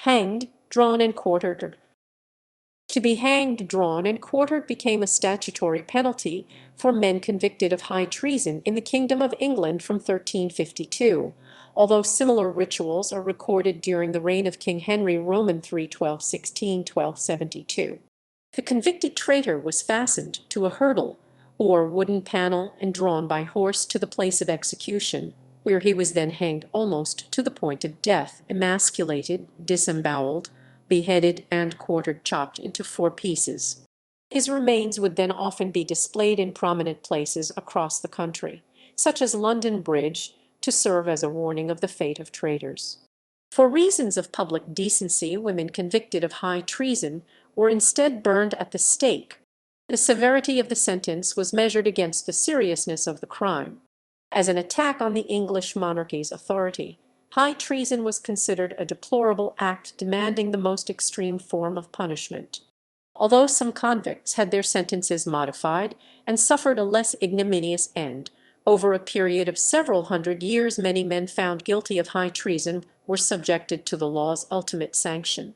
Hanged, drawn, and quartered. To be hanged, drawn, and quartered became a statutory penalty for men convicted of high treason in the Kingdom of England from 1352, although similar rituals are recorded during the reign of King Henry Roman III 1272. The convicted traitor was fastened to a hurdle or wooden panel and drawn by horse to the place of execution, where he was then hanged almost to the point of death, emasculated, disembowelled, beheaded, and quartered, chopped into 4 pieces. His remains would then often be displayed in prominent places across the country, such as London Bridge, to serve as a warning of the fate of traitors. For reasons of public decency, women convicted of high treason were instead burned at the stake. The severity of the sentence was measured against the seriousness of the crime. As an attack on the English monarchy's authority, high treason was considered a deplorable act demanding the most extreme form of punishment. Although some convicts had their sentences modified and suffered a less ignominious end, over a period of several hundred years many men found guilty of high treason were subjected to the law's ultimate sanction.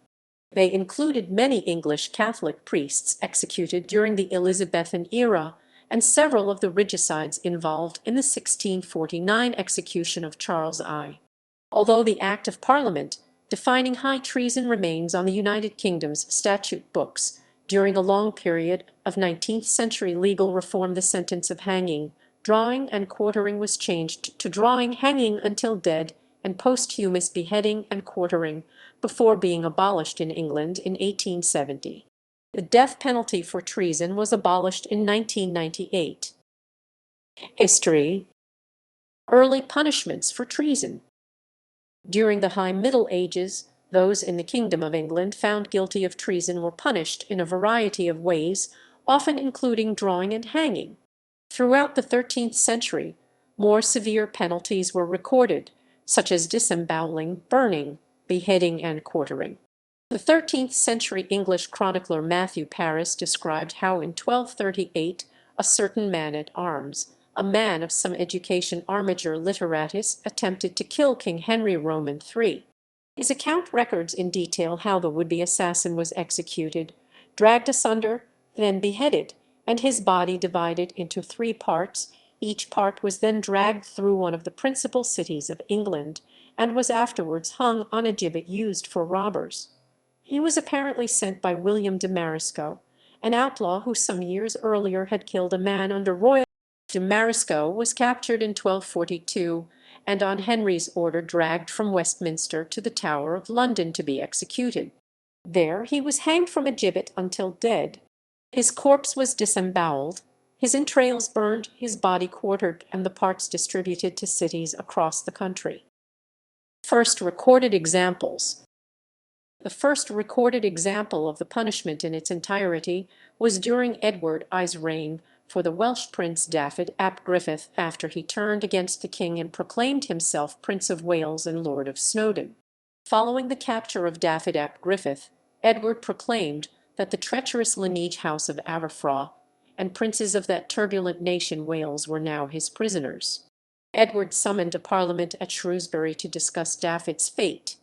They included many English Catholic priests executed during the Elizabethan era and several of the regicides involved in the 1649 execution of Charles I. Although the Act of Parliament defining high treason remains on the United Kingdom's statute books, during a long period of 19th-century legal reform the sentence of hanging, drawing, and quartering was changed to drawing, hanging until dead, and posthumous beheading and quartering, before being abolished in England in 1870. The death penalty for treason was abolished in 1998. History. Early punishments for treason. During the High Middle Ages, those in the Kingdom of England found guilty of treason were punished in a variety of ways, often including drawing and hanging. Throughout the 13th century, more severe penalties were recorded, such as disemboweling, burning, beheading, and quartering. The 13th-century English chronicler Matthew Paris described how in 1238 a certain man-at-arms, a man of some education, armiger literatus, attempted to kill King Henry Roman III. His account records in detail how the would-be assassin was executed, dragged asunder, then beheaded, and his body divided into 3 parts. Each part was then dragged through one of the principal cities of England, and was afterwards hung on a gibbet used for robbers. He was apparently sent by William de Marisco, an outlaw who some years earlier had killed a man under royal. De Marisco was captured in 1242, and on Henry's order dragged from Westminster to the Tower of London to be executed. There he was hanged from a gibbet until dead. His corpse was disembowelled, his entrails burned, his body quartered, and the parts distributed to cities across the country. First recorded examples. The first recorded example of the punishment in its entirety was during Edward I's reign for the Welsh prince Dafydd ap Griffith, after he turned against the king and proclaimed himself Prince of Wales and Lord of Snowdon. Following the capture of Dafydd ap Griffith, Edward proclaimed that the treacherous lineage house of Aberfraw and princes of that turbulent nation Wales were now his prisoners. Edward summoned a parliament at Shrewsbury to discuss Dafydd's fate.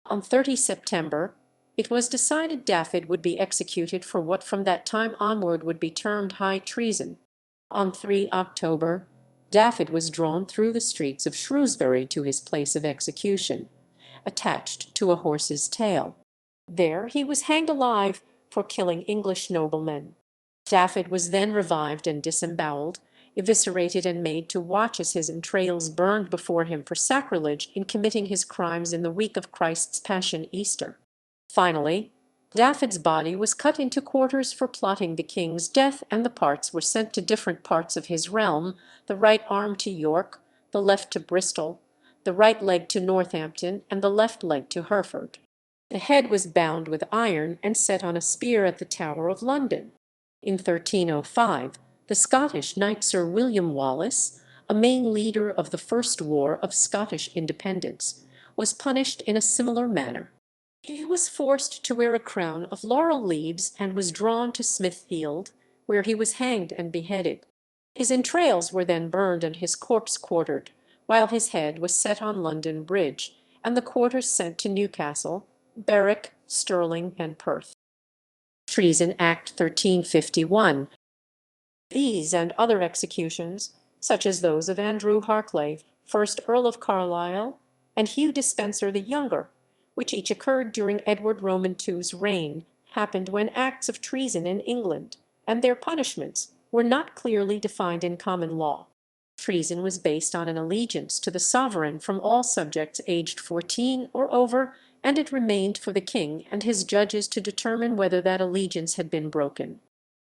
On 30 September, it was decided Dafydd would be executed for what from that time onward would be termed high treason. On 3 October, Dafydd was drawn through the streets of Shrewsbury to his place of execution, attached to a horse's tail. There he was hanged alive for killing English noblemen. Dafydd was then revived and disembowelled, eviscerated, and made to watch as his entrails burned before him for sacrilege in committing his crimes in the week of Christ's Passion, Easter. Finally, Dafydd's body was cut into quarters for plotting the king's death, and the parts were sent to different parts of his realm, the right arm to York, the left to Bristol, the right leg to Northampton, and the left leg to Hereford. The head was bound with iron and set on a spear at the Tower of London. In 1305, the Scottish knight Sir William Wallace, a main leader of the First War of Scottish Independence, was punished in a similar manner. He was forced to wear a crown of laurel leaves and was drawn to Smithfield, where he was hanged and beheaded. His entrails were then burned and his corpse quartered, while his head was set on London Bridge, and the quarters sent to Newcastle, Berwick, Stirling, and Perth. Treason Act 1351. These and other executions, such as those of Andrew Harclay, first Earl of Carlisle, and Hugh Despenser the Younger, which each occurred during Edward Roman II's reign, happened when acts of treason in England, and their punishments, were not clearly defined in common law. Treason was based on an allegiance to the sovereign from all subjects aged 14 or over, and it remained for the king and his judges to determine whether that allegiance had been broken.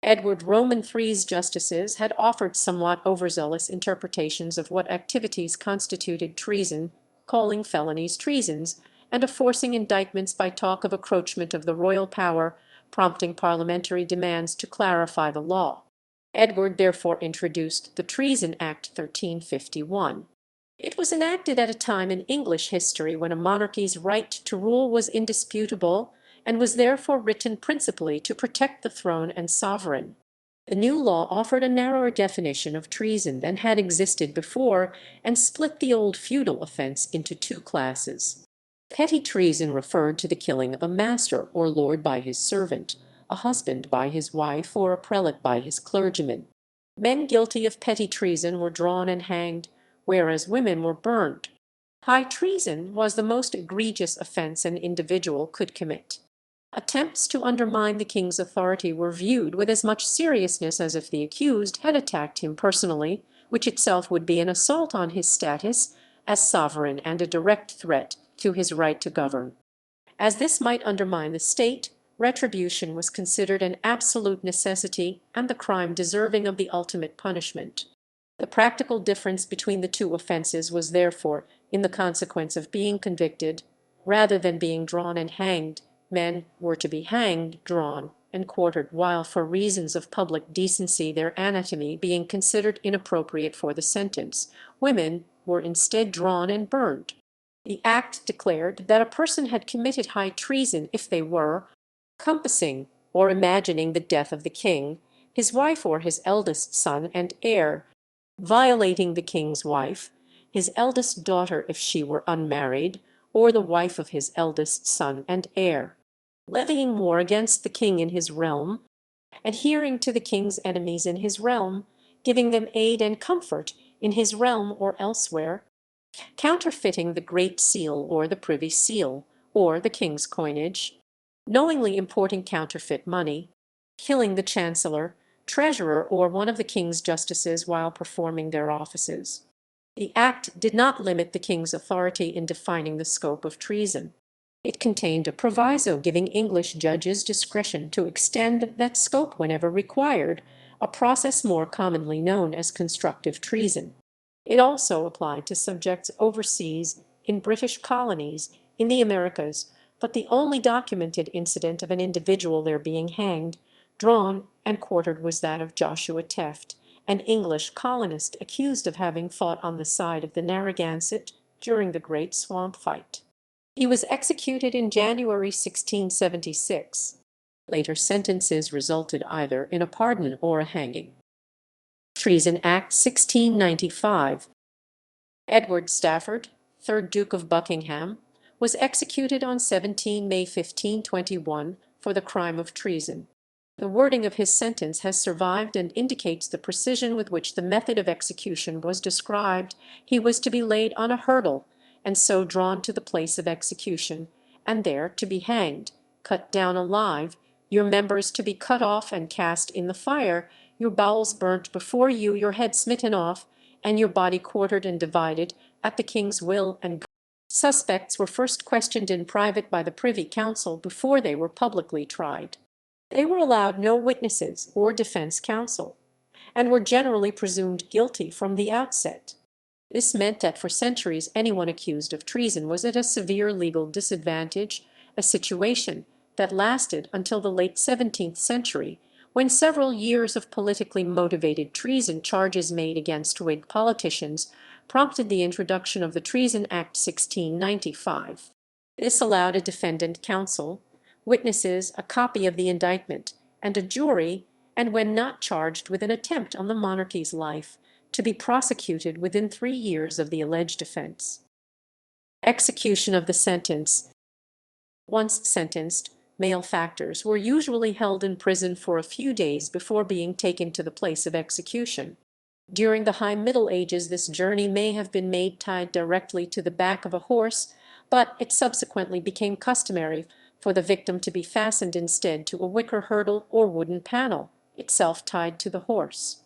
Edward Roman III's justices had offered somewhat overzealous interpretations of what activities constituted treason, calling felonies treasons, and of forcing indictments by talk of encroachment of the royal power, prompting parliamentary demands to clarify the law. Edward therefore introduced the Treason Act 1351. It was enacted at a time in English history when a monarchy's right to rule was indisputable, and was therefore written principally to protect the throne and sovereign. The new law offered a narrower definition of treason than had existed before, and split the old feudal offence into two classes. Petty treason referred to the killing of a master or lord by his servant, a husband by his wife, or a prelate by his clergyman. Men guilty of petty treason were drawn and hanged, whereas women were burned. High treason was the most egregious offence an individual could commit. Attempts to undermine the king's authority were viewed with as much seriousness as if the accused had attacked him personally, which itself would be an assault on his status as sovereign and a direct threat to his right to govern. As this might undermine the state, retribution was considered an absolute necessity and the crime deserving of the ultimate punishment. The practical difference between the two offences was therefore in the consequence of being convicted, rather than being drawn and hanged. Men were to be hanged, drawn, and quartered, while for reasons of public decency, their anatomy being considered inappropriate for the sentence, women were instead drawn and burned. The act declared that a person had committed high treason if they were compassing or imagining the death of the king, his wife or his eldest son and heir, violating the king's wife, his eldest daughter if she were unmarried, or the wife of his eldest son and heir, levying war against the king in his realm, adhering to the king's enemies in his realm, giving them aid and comfort in his realm or elsewhere, counterfeiting the Great Seal or the Privy Seal, or the king's coinage, knowingly importing counterfeit money, killing the chancellor, treasurer, or one of the king's justices while performing their offices. The act did not limit the king's authority in defining the scope of treason. It contained a proviso giving English judges discretion to extend that scope whenever required, a process more commonly known as constructive treason. It also applied to subjects overseas, in British colonies, in the Americas, but the only documented incident of an individual there being hanged, drawn, and quartered was that of Joshua Tefft, an English colonist accused of having fought on the side of the Narragansett during the Great Swamp Fight. He was executed in January 1676. Later sentences resulted either in a pardon or a hanging. Treason Act 1695. Edward Stafford, 3rd Duke of Buckingham, was executed on 17 May 1521 for the crime of treason. The wording of his sentence has survived and indicates the precision with which the method of execution was described. He was to be laid on a hurdle, and so drawn to the place of execution, and there to be hanged, cut down alive, your members to be cut off and cast in the fire, your bowels burnt before you, your head smitten off, and your body quartered and divided at the king's will and suspects were first questioned in private by the Privy Council before they were publicly tried. They were allowed no witnesses or defense counsel, and were generally presumed guilty from the outset. This meant that for centuries anyone accused of treason was at a severe legal disadvantage, a situation that lasted until the late 17th century, when several years of politically motivated treason charges made against Whig politicians prompted the introduction of the Treason Act 1695. This allowed a defendant counsel, witnesses, a copy of the indictment, and a jury, and when not charged with an attempt on the monarchy's life, to be prosecuted within 3 years of the alleged offence. Execution of the sentence. Once sentenced, malefactors were usually held in prison for a few days before being taken to the place of execution. During the High Middle Ages this journey may have been made tied directly to the back of a horse, but it subsequently became customary for the victim to be fastened instead to a wicker hurdle or wooden panel, itself tied to the horse.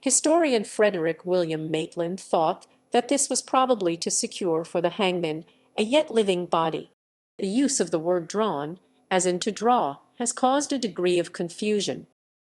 Historian Frederick William Maitland thought that this was probably to secure for the hangman a yet living body. The use of the word drawn, as in to draw, has caused a degree of confusion.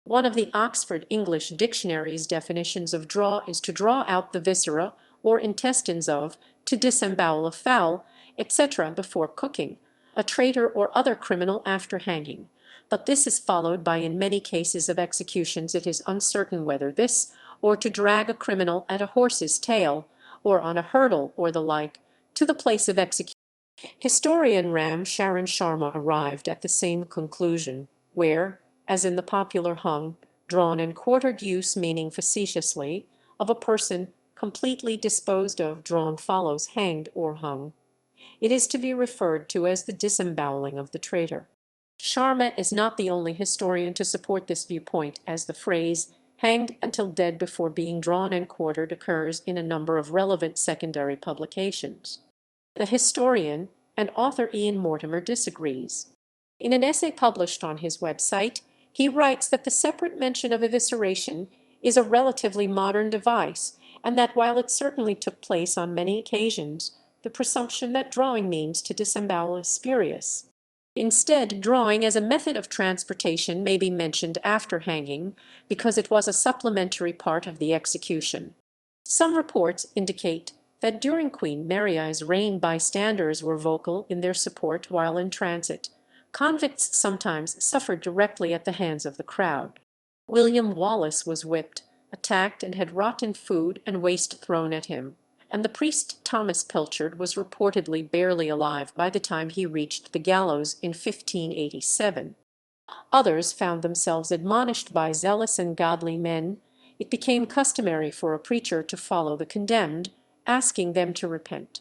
One of the Oxford English Dictionary's definitions of draw is to draw out the viscera or intestines of, to disembowel a fowl, etc. before cooking, a traitor or other criminal after hanging. But this is followed by in many cases of executions it is uncertain whether this, or to drag a criminal at a horse's tail, or on a hurdle or the like, to the place of execution. Historian Ram Sharan Sharma arrived at the same conclusion, where, as in the popular hung, drawn and quartered use meaning facetiously, of a person completely disposed of, drawn follows hanged or hung, it is to be referred to as the disembowelling of the traitor. Sharma is not the only historian to support this viewpoint, as the phrase hanged until dead before being drawn and quartered occurs in a number of relevant secondary publications. The historian and author Ian Mortimer disagrees. In an essay published on his website, he writes that the separate mention of evisceration is a relatively modern device, and that while it certainly took place on many occasions, the presumption that drawing means to disembowel is spurious. Instead, drawing as a method of transportation may be mentioned after hanging, because it was a supplementary part of the execution. Some reports indicate that during Queen Mary's reign bystanders were vocal in their support while in transit. Convicts sometimes suffered directly at the hands of the crowd. William Wallace was whipped, attacked, and had rotten food and waste thrown at him, and the priest Thomas Pilchard was reportedly barely alive by the time he reached the gallows in 1587. Others found themselves admonished by zealous and godly men. It became customary for a preacher to follow the condemned, asking them to repent.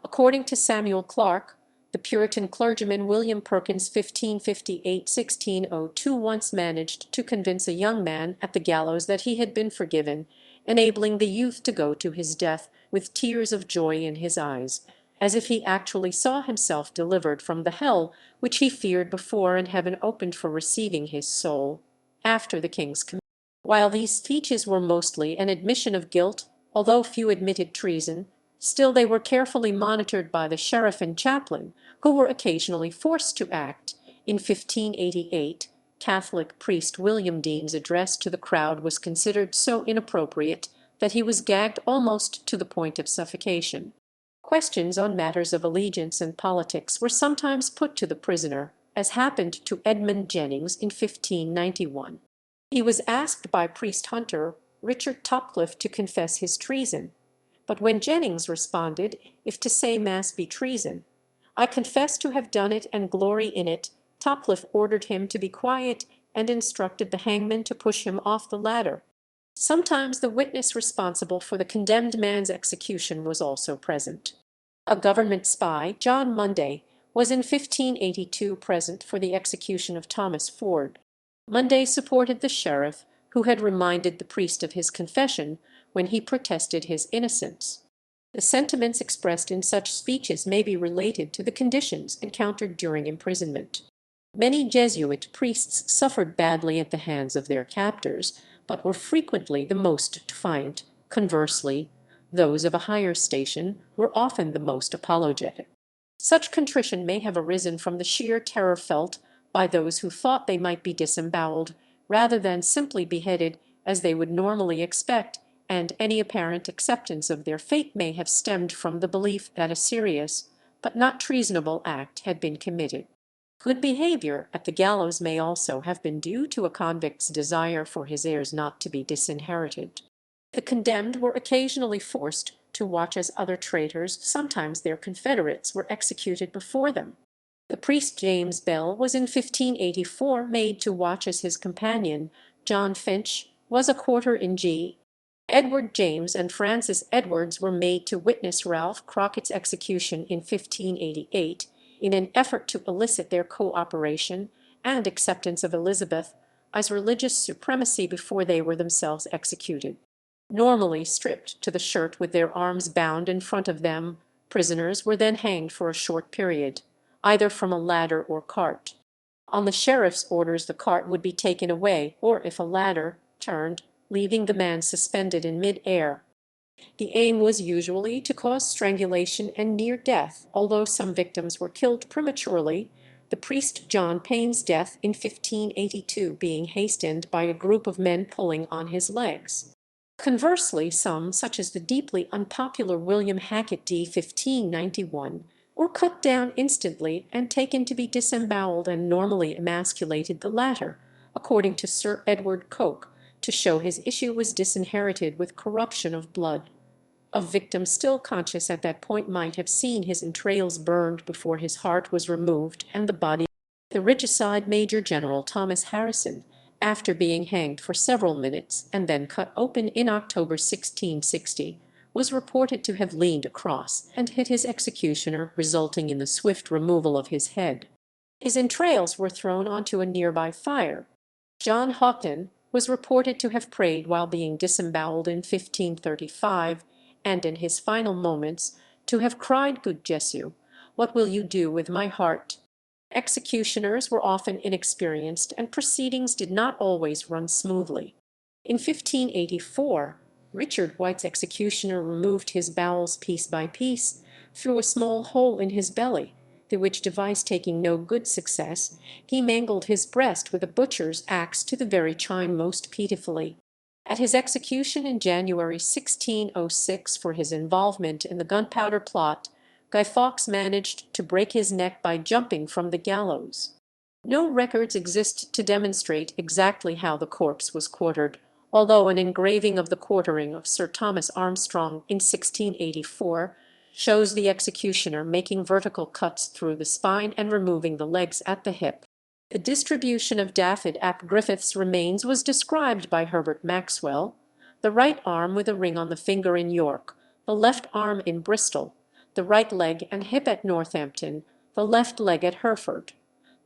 According to Samuel Clarke, the Puritan clergyman William Perkins 1558–1602 once managed to convince a young man at the gallows that he had been forgiven, enabling the youth to go to his death with tears of joy in his eyes, as if he actually saw himself delivered from the hell which he feared before and heaven opened for receiving his soul after the king's command. While these speeches were mostly an admission of guilt, although few admitted treason, still they were carefully monitored by the sheriff and chaplain, who were occasionally forced to act. In 1588, Catholic priest William Dean's address to the crowd was considered so inappropriate that he was gagged almost to the point of suffocation. Questions on matters of allegiance and politics were sometimes put to the prisoner, as happened to Edmund Jennings in 1591. He was asked by priest hunter Richard Topcliffe to confess his treason, but when Jennings responded, "If to say mass be treason, I confess to have done it and glory in it," Topcliffe ordered him to be quiet and instructed the hangman to push him off the ladder. Sometimes the witness responsible for the condemned man's execution was also present. A government spy, John Munday, was in 1582 present for the execution of Thomas Ford. Munday supported the sheriff, who had reminded the priest of his confession when he protested his innocence. The sentiments expressed in such speeches may be related to the conditions encountered during imprisonment. Many Jesuit priests suffered badly at the hands of their captors, but were frequently the most defiant. Conversely, those of a higher station were often the most apologetic. Such contrition may have arisen from the sheer terror felt by those who thought they might be disembowelled, rather than simply beheaded as they would normally expect, and any apparent acceptance of their fate may have stemmed from the belief that a serious, but not treasonable act had been committed. Good behaviour at the gallows may also have been due to a convict's desire for his heirs not to be disinherited. The condemned were occasionally forced to watch as other traitors, sometimes their confederates, were executed before them. The priest James Bell was in 1584 made to watch as his companion, John Finch, was a quarter in G. Edward James and Francis Edwards were made to witness Ralph Crockett's execution in 1588. in an effort to elicit their cooperation and acceptance of Elizabeth as religious supremacy before they were themselves executed. Normally stripped to the shirt with their arms bound in front of them, prisoners were then hanged for a short period, either from a ladder or cart. On the sheriff's orders the cart would be taken away, or if a ladder, turned, leaving the man suspended in mid-air. The aim was usually to cause strangulation and near death, although some victims were killed prematurely, the priest John Payne's death in 1582 being hastened by a group of men pulling on his legs. Conversely, some, such as the deeply unpopular William Hackett d. 1591, were cut down instantly and taken to be disembowelled and normally emasculated, the latter, according to Sir Edward Coke, to show his issue was disinherited with corruption of blood. A victim still conscious at that point might have seen his entrails burned before his heart was removed and the body. The regicide Major General Thomas Harrison, after being hanged for several minutes and then cut open in October 1660, was reported to have leaned across and hit his executioner, resulting in the swift removal of his head. His entrails were thrown onto a nearby fire. John Houghton was reported to have prayed while being disembowelled in 1535, and in his final moments to have cried, "Good Jesu, what will you do with my heart?" Executioners were often inexperienced, and proceedings did not always run smoothly. In 1584, Richard White's executioner removed his bowels piece by piece through a small hole in his belly, the which device taking no good success, he mangled his breast with a butcher's axe to the very chine most pitifully. At his execution in January 1606 for his involvement in the Gunpowder Plot, Guy Fawkes managed to break his neck by jumping from the gallows. No records exist to demonstrate exactly how the corpse was quartered, although an engraving of the quartering of Sir Thomas Armstrong in 1684 shows the executioner making vertical cuts through the spine and removing the legs at the hip. The distribution of Dafydd ap Griffith's remains was described by Herbert Maxwell: the right arm with a ring on the finger in York, the left arm in Bristol, the right leg and hip at Northampton, the left leg at Hereford.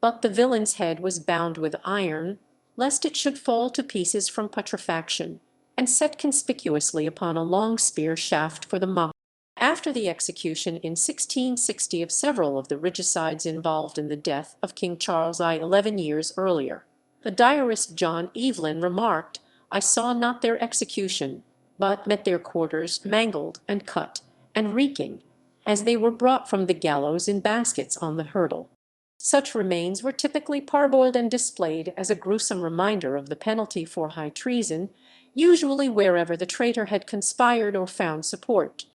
But the villain's head was bound with iron, lest it should fall to pieces from putrefaction, and set conspicuously upon a long spear shaft for the mock. After the execution in 1660 of several of the regicides involved in the death of King Charles I 11 years earlier, the diarist John Evelyn remarked, "I saw not their execution, but met their quarters mangled and cut, and reeking, as they were brought from the gallows in baskets on the hurdle." Such remains were typically parboiled and displayed as a gruesome reminder of the penalty for high treason, usually wherever the traitor had conspired or found support.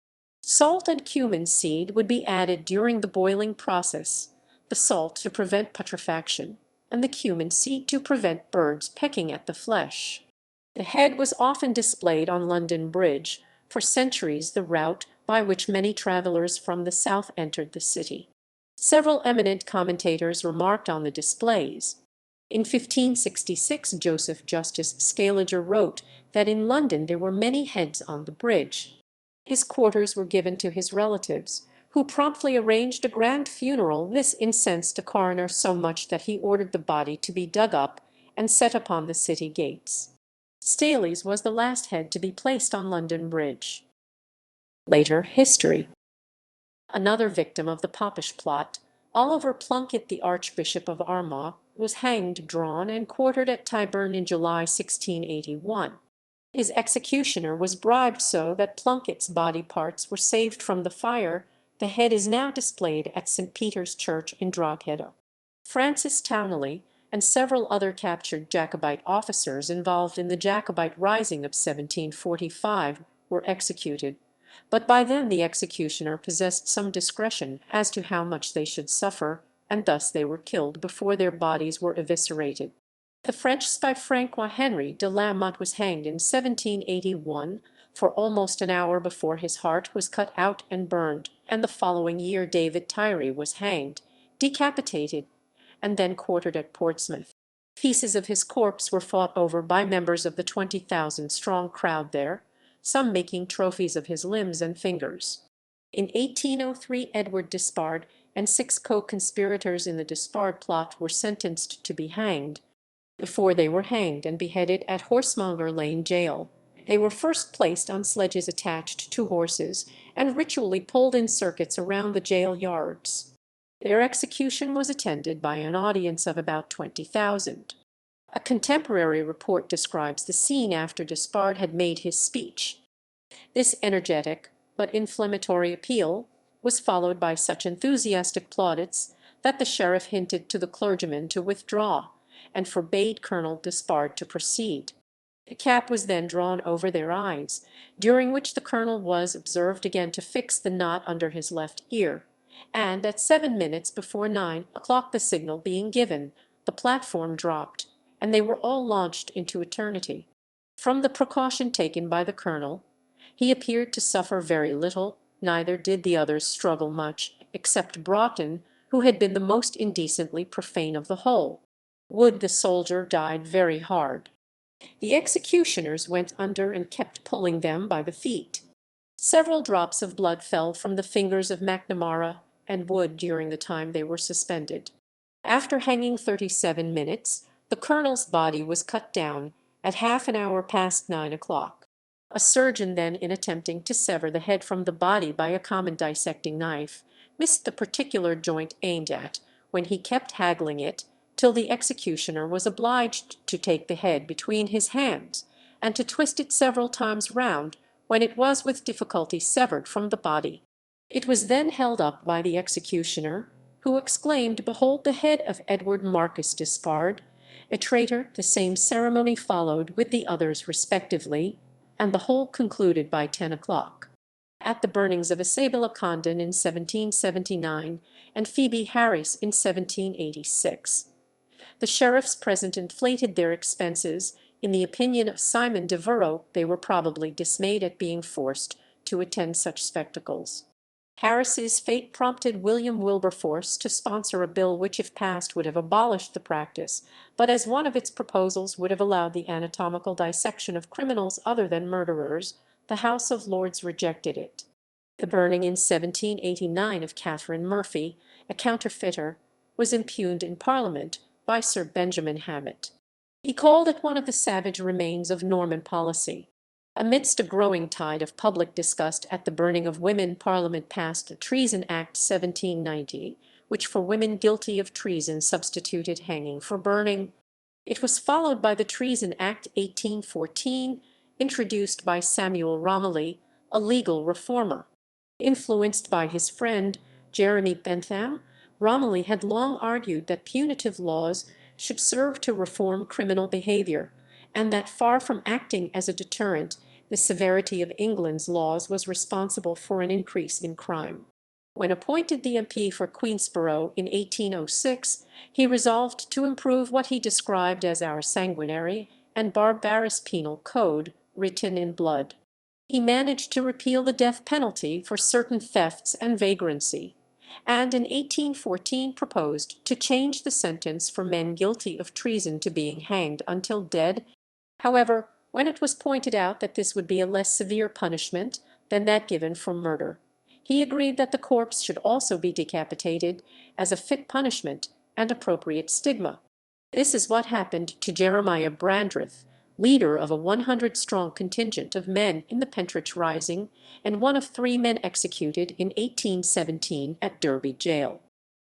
Salt and cumin seed would be added during the boiling process, the salt to prevent putrefaction, and the cumin seed to prevent birds pecking at the flesh. The head was often displayed on London Bridge, for centuries the route by which many travellers from the south entered the city. Several eminent commentators remarked on the displays. In 1566 Joseph Justice Scaliger wrote that in London there were many heads on the bridge. His quarters were given to his relatives, who promptly arranged a grand funeral. This incensed a coroner so much that he ordered the body to be dug up and set upon the city gates. Staley's was the last head to be placed on London Bridge. Later history. Another victim of the Popish plot, Oliver Plunkett, the Archbishop of Armagh, was hanged, drawn, and quartered at Tyburn in July 1681. His executioner was bribed so that Plunkett's body parts were saved from the fire. The head is now displayed at St. Peter's Church in Drogheda. Francis Townley and several other captured Jacobite officers involved in the Jacobite Rising of 1745 were executed, but by then the executioner possessed some discretion as to how much they should suffer, and thus they were killed before their bodies were eviscerated. The French spy Francois Henry de la Motte was hanged in 1781 for almost an hour before his heart was cut out and burned, and the following year David Tyree was hanged, decapitated, and then quartered at Portsmouth. Pieces of his corpse were fought over by members of the 20,000-strong crowd there, some making trophies of his limbs and fingers. In 1803 Edward Despard and 6 co-conspirators in the disbarred plot were sentenced to be hanged. Before they were hanged and beheaded at Horsemonger Lane Jail, they were first placed on sledges attached to horses and ritually pulled in circuits around the jail yards. Their execution was attended by an audience of about 20,000. A contemporary report describes the scene after Despard had made his speech. This energetic but inflammatory appeal was followed by such enthusiastic plaudits that the sheriff hinted to the clergyman to withdraw, and forbade Colonel Despard to proceed. The cap was then drawn over their eyes, during which the colonel was observed again to fix the knot under his left ear, and at 7 minutes before 9 o'clock, the signal being given, the platform dropped, and they were all launched into eternity. From the precaution taken by the colonel, he appeared to suffer very little, neither did the others struggle much, except Broughton, who had been the most indecently profane of the whole. Wood the soldier died very hard. The executioners went under and kept pulling them by the feet. Several drops of blood fell from the fingers of Macnamara and Wood during the time they were suspended. After hanging 37 minutes, the colonel's body was cut down at half an hour past 9 o'clock. A surgeon then, in attempting to sever the head from the body by a common dissecting knife, missed the particular joint aimed at, when he kept haggling it, till the executioner was obliged to take the head between his hands, and to twist it several times round, when it was with difficulty severed from the body. It was then held up by the executioner, who exclaimed, "Behold the head of Edward Marcus Despard, a traitor." The same ceremony followed with the others respectively, and the whole concluded by 10 o'clock. At the burnings of Isabella Condon in 1779 and Phoebe Harris in 1786. The sheriffs present inflated their expenses. In the opinion of Simon Devereux, they were probably dismayed at being forced to attend such spectacles. Harris's fate prompted William Wilberforce to sponsor a bill which, if passed, would have abolished the practice, but as one of its proposals would have allowed the anatomical dissection of criminals other than murderers, the House of Lords rejected it. The burning in 1789 of Catherine Murphy, a counterfeiter, was impugned in Parliament by Sir Benjamin Hammett. He called it one of the savage remains of Norman policy. Amidst a growing tide of public disgust at the burning of women, Parliament passed the Treason Act 1790, which for women guilty of treason substituted hanging for burning. It was followed by the Treason Act 1814, introduced by Samuel Romilly, a legal reformer. Influenced by his friend Jeremy Bentham, Romilly had long argued that punitive laws should serve to reform criminal behaviour, and that far from acting as a deterrent, the severity of England's laws was responsible for an increase in crime. When appointed the MP for Queensborough in 1806, he resolved to improve what he described as our sanguinary and barbarous penal code, written in blood. He managed to repeal the death penalty for certain thefts and vagrancy, and in 1814 proposed to change the sentence for men guilty of treason to being hanged until dead. However, when it was pointed out that this would be a less severe punishment than that given for murder, he agreed that the corpse should also be decapitated as a fit punishment and appropriate stigma. This is what happened to Jeremiah Brandreth, leader of a 100-strong contingent of men in the Pentridge Rising, and one of 3 men executed in 1817 at Derby Jail.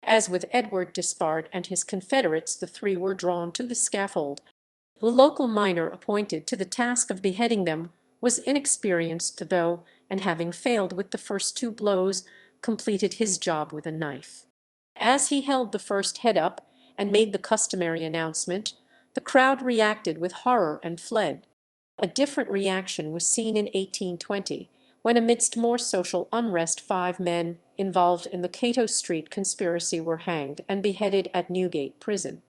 As with Edward Despard and his confederates, the 3 were drawn to the scaffold. The local miner appointed to the task of beheading them was inexperienced, though, and having failed with the first 2 blows, completed his job with a knife. As he held the first head up and made the customary announcement, the crowd reacted with horror and fled. A different reaction was seen in 1820, when amidst more social unrest 5 men involved in the Cato Street conspiracy were hanged and beheaded at Newgate Prison.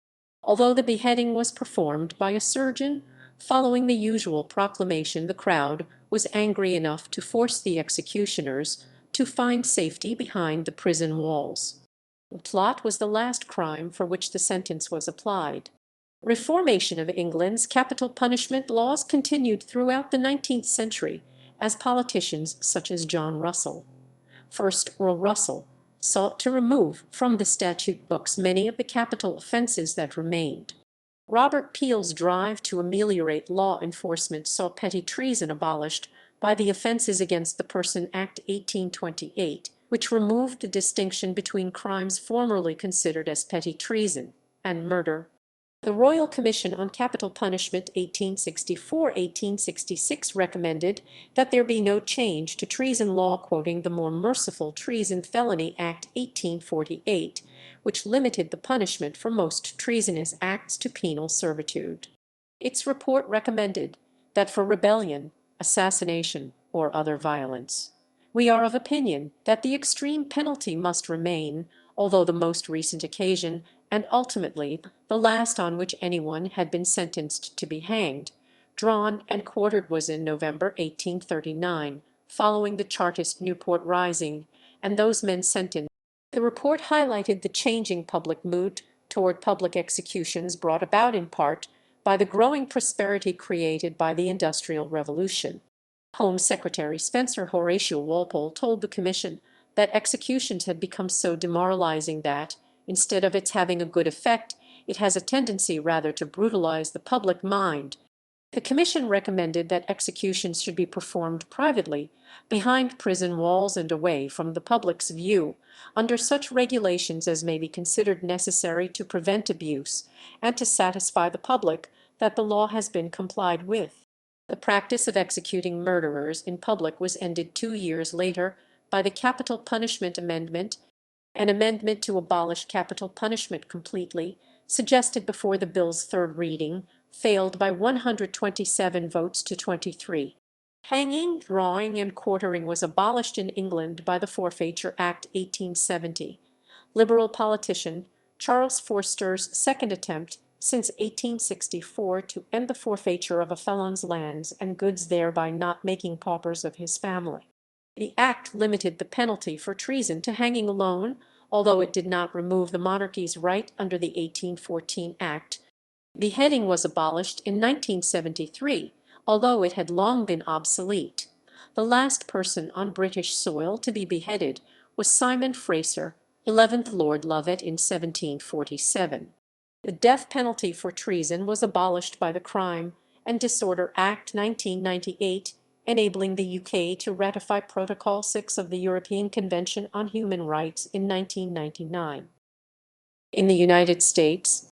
Although the beheading was performed by a surgeon, following the usual proclamation, the crowd was angry enough to force the executioners to find safety behind the prison walls. The plot was the last crime for which the sentence was applied. Reformation of England's capital punishment laws continued throughout the 19th century, as politicians such as John Russell, first Earl Russell, sought to remove from the statute books many of the capital offenses that remained. Robert Peel's drive to ameliorate law enforcement saw petty treason abolished by the Offences Against the Person Act 1828, which removed the distinction between crimes formerly considered as petty treason and murder. The Royal Commission on Capital Punishment 1864-1866 recommended that there be no change to treason law, quoting the more merciful Treason Felony Act 1848, which limited the punishment for most treasonous acts to penal servitude. Its report recommended that for rebellion, assassination, or other violence, we are of opinion that the extreme penalty must remain, although the most recent occasion, and ultimately the last on which anyone had been sentenced to be hanged, drawn, and quartered was in November 1839, following the Chartist Newport Rising, and those men sentenced. The report highlighted the changing public mood toward public executions brought about in part by the growing prosperity created by the Industrial Revolution. Home Secretary Spencer Horatio Walpole told the Commission that executions had become so demoralizing that, instead of its having a good effect, it has a tendency rather to brutalize the public mind. The Commission recommended that executions should be performed privately, behind prison walls and away from the public's view, under such regulations as may be considered necessary to prevent abuse, and to satisfy the public that the law has been complied with. The practice of executing murderers in public was ended 2 years later by the Capital Punishment Amendment. An amendment to abolish capital punishment completely, suggested before the bill's third reading, failed by 127 votes to 23. Hanging, drawing, and quartering was abolished in England by the Forfeiture Act 1870. Liberal politician Charles Forster's second attempt since 1864 to end the forfeiture of a felon's lands and goods, thereby not making paupers of his family. The act limited the penalty for treason to hanging alone, although it did not remove the monarchy's right under the 1814 Act. Beheading was abolished in 1973, although it had long been obsolete. The last person on British soil to be beheaded was Simon Fraser, 11th Lord Lovat, in 1747. The death penalty for treason was abolished by the Crime and Disorder Act 1998, enabling the UK to ratify Protocol 6 of the European Convention on Human Rights in 1999. In the United States,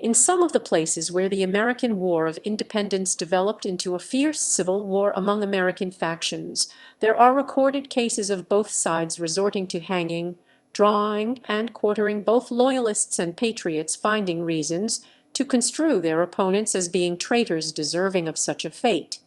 in some of the places where the American War of Independence developed into a fierce civil war among American factions, there are recorded cases of both sides resorting to hanging, drawing, and quartering, both loyalists and patriots finding reasons to construe their opponents as being traitors deserving of such a fate.